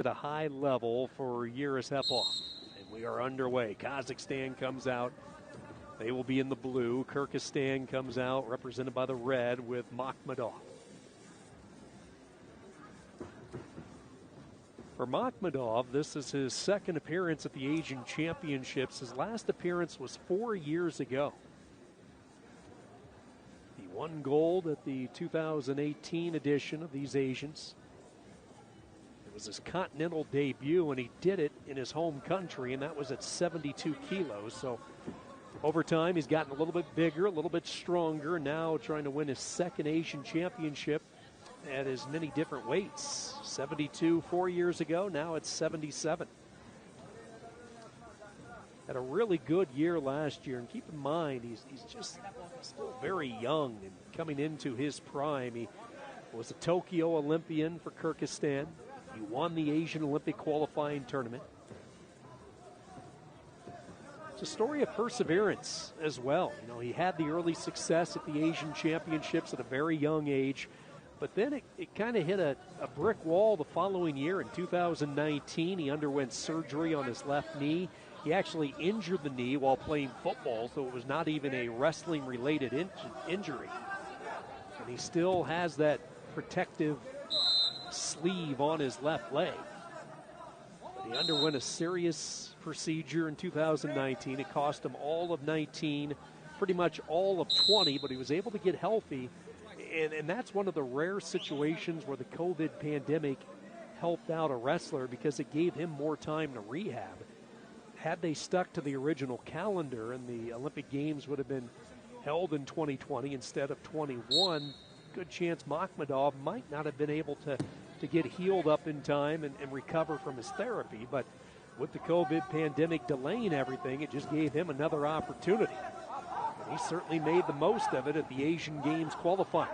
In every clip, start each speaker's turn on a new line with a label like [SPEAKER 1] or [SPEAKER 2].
[SPEAKER 1] at a high level for Yerejepov. And we are underway. Kazakhstan comes out. They will be in the blue. Kyrgyzstan comes out represented by the red with Machmudov. For Machmudov, this is his second appearance at the Asian Championships. His last appearance was 4 years ago. He won gold at the 2018 edition of these Asians. It was his continental debut, and he did it in his home country, and that was at 72 kilos. So over time, he's gotten a little bit bigger, a little bit stronger, now trying to win his second Asian Championship at as many different weights. 72 4 years ago, now it's 77. Had a really good year last year, and keep in mind, he's just still very young and coming into his prime. He was a Tokyo Olympian for Kyrgyzstan. He won the Asian Olympic qualifying tournament. It's a story of perseverance as well. You know, he had the early success at the Asian Championships at a very young age, but then it kind of hit a brick wall the following year. In 2019, he underwent surgery on his left knee. He actually injured the knee while playing football, so it was not even a wrestling-related injury. And he still has that protective sleeve on his left leg. But he underwent a serious procedure in 2019. It cost him all of 19, pretty much all of 20, but he was able to get healthy. And that's one of the rare situations where the COVID pandemic helped out a wrestler because it gave him more time to rehab. Had they stuck to the original calendar and the Olympic Games would have been held in 2020 instead of 21, good chance Machmudov might not have been able to get healed up in time and recover from his therapy. But with the COVID pandemic delaying everything, it just gave him another opportunity. And he certainly made the most of it at the Asian Games qualifying.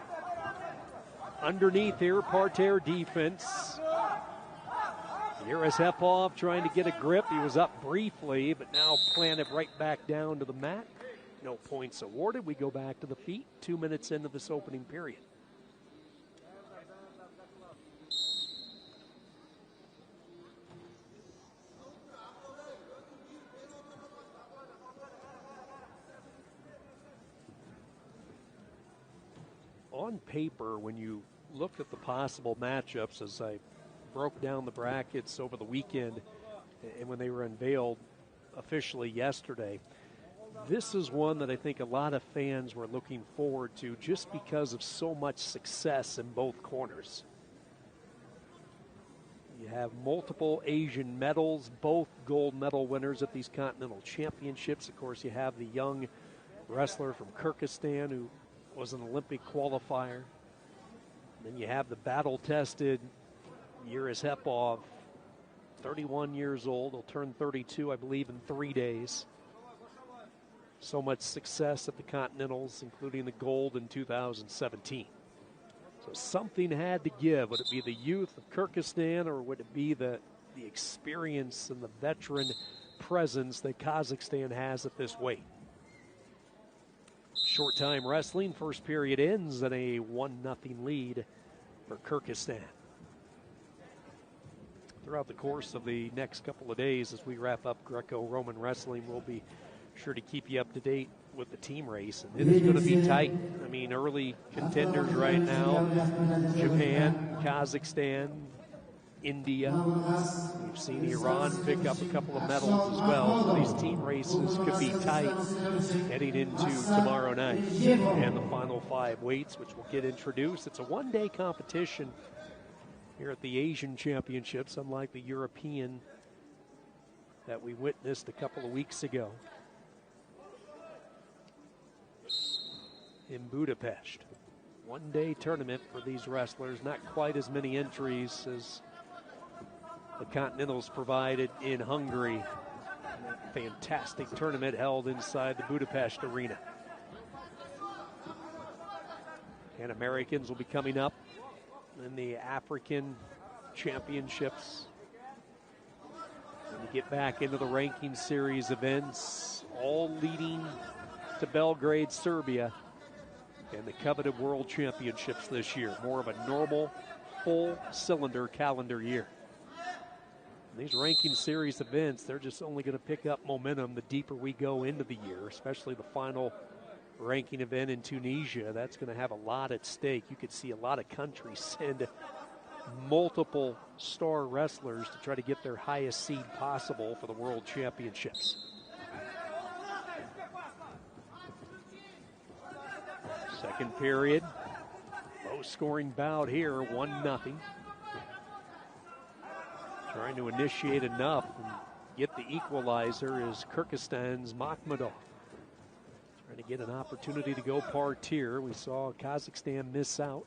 [SPEAKER 1] Underneath here, parterre defense. Yerejepov trying to get a grip. He was up briefly, but now planted right back down to the mat. No points awarded. We go back to the feet 2 minutes into this opening period. On paper, when you looked at the possible matchups, as I broke down the brackets over the weekend and when they were unveiled officially yesterday, this is one that I think a lot of fans were looking forward to just because of so much success in both corners. You have multiple Asian medals, both gold medal winners at these Continental Championships. Of course, you have the young wrestler from Kyrgyzstan who was an Olympic qualifier. Then you have the battle-tested Yerejepov, 31 years old. He'll turn 32, I believe, in 3 days. So much success at the Continentals, including the gold in 2017. So something had to give. Would it be the youth of Kyrgyzstan, or would it be the experience and the veteran presence that Kazakhstan has at this weight? Short time wrestling. First period ends in a 1-0 lead for Kyrgyzstan. Throughout the course of the next couple of days, as we wrap up Greco-Roman wrestling, we'll be sure to keep you up to date with the team race. And it is going to be tight. I mean, early contenders right now: Japan, Kazakhstan, India. We've seen Iran pick up a couple of medals as well. So these team races could be tight heading into tomorrow night. And the final 5 weights, which will get introduced. It's a one-day competition here at the Asian Championships, unlike the European that we witnessed a couple of weeks ago in Budapest. One-day tournament for these wrestlers, not quite as many entries as the Continentals provided in Hungary. Fantastic tournament held inside the Budapest arena. And Americans will be coming up in the African Championships. When you get back into the ranking series events, all leading to Belgrade, Serbia, and the coveted World Championships this year. More of a normal, full-cylinder calendar year. These ranking series events, they're just only going to pick up momentum the deeper we go into the year, especially the final ranking event in Tunisia. That's going to have a lot at stake. You could see a lot of countries send multiple star wrestlers to try to get their highest seed possible for the World Championships. Second period, low-scoring bout here, 1-0. Trying to initiate enough and get the equalizer is Kyrgyzstan's Machmudov. Trying to get an opportunity to go par-tier. We saw Kazakhstan miss out.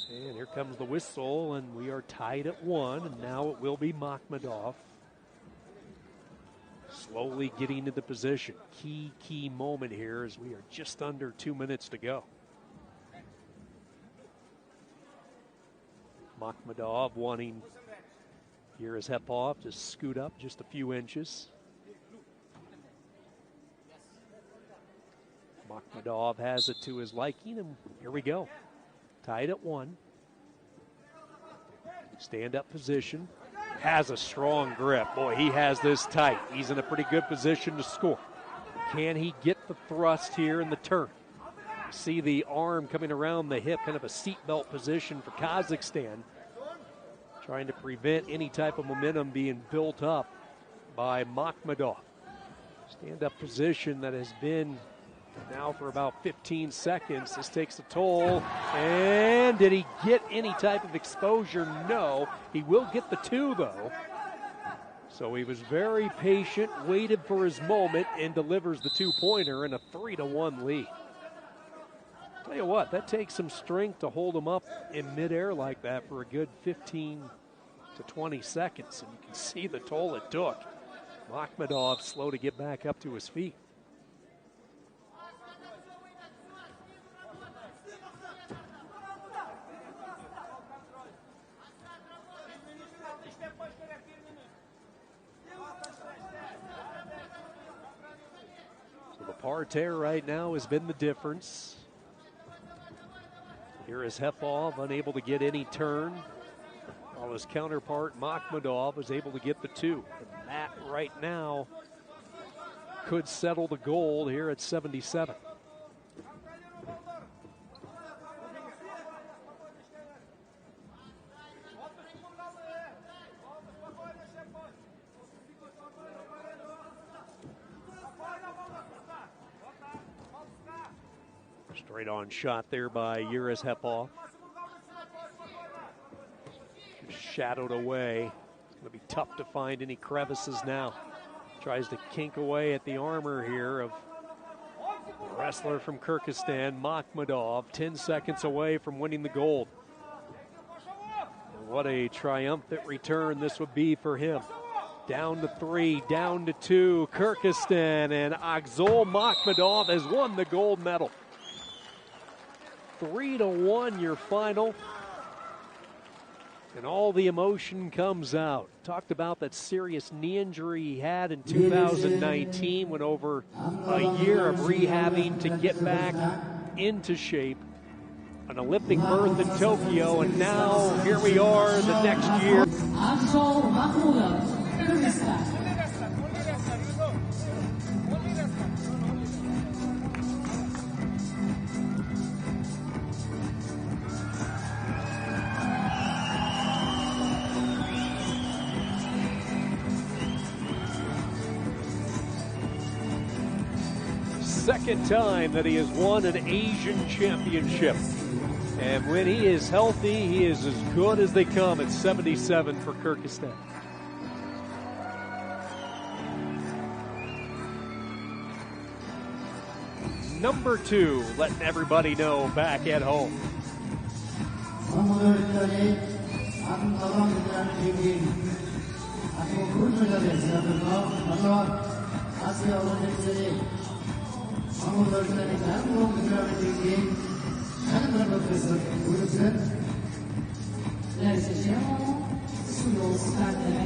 [SPEAKER 1] And here comes the whistle, and we are tied at 1, and now it will be Machmudov. Slowly getting into position. Key moment here as we are just under 2 minutes to go. Machmudov wanting Yerezhepov to scoot up just a few inches. Machmudov has it to his liking, and here we go. Tied at 1. Stand-up position. Has a strong grip. Boy, he has this tight. He's in a pretty good position to score. Can he get the thrust here in the turn? See the arm coming around the hip, kind of a seatbelt position for Kazakhstan. Trying to prevent any type of momentum being built up by Machmudov. Stand-up position that has been now for about 15 seconds. This takes a toll. And did he get any type of exposure? No. He will get the 2, though. So he was very patient, waited for his moment, and delivers the 2-pointer in a 3-1 lead. Tell you what, that takes some strength to hold him up in midair like that for a good 15 to 20 seconds. And you can see the toll it took. Machmudov slow to get back up to his feet. So the parterre right now has been the difference. Yerezhepov unable to get any turn, while his counterpart Machmudov was able to get the 2. And that right now could settle the gold here at 77. Straight on shot there by Yerezhepov. Shadowed away. It's going to be tough to find any crevices now. Tries to kink away at the armor here of the wrestler from Kyrgyzstan, Machmudov, 10 seconds away from winning the gold. And what a triumphant return this would be for him. Down to 3, down to 2. Kyrgyzstan and Akžol Machmudov has won the gold medal. 3-1 your final. And all the emotion comes out. Talked about that serious knee injury he had in 2019. Went over a year of rehabbing to get back into shape. An Olympic berth in Tokyo, and now here we are the next year.
[SPEAKER 2] Akžol Machmudov, Kyrgyzstan.
[SPEAKER 1] Second time that he has won an Asian championship. And when he is healthy, he is as good as they come at 77 for Kyrgyzstan. Number 2, letting everybody know back at home.
[SPEAKER 2] Ladies and gentlemen, sous le stade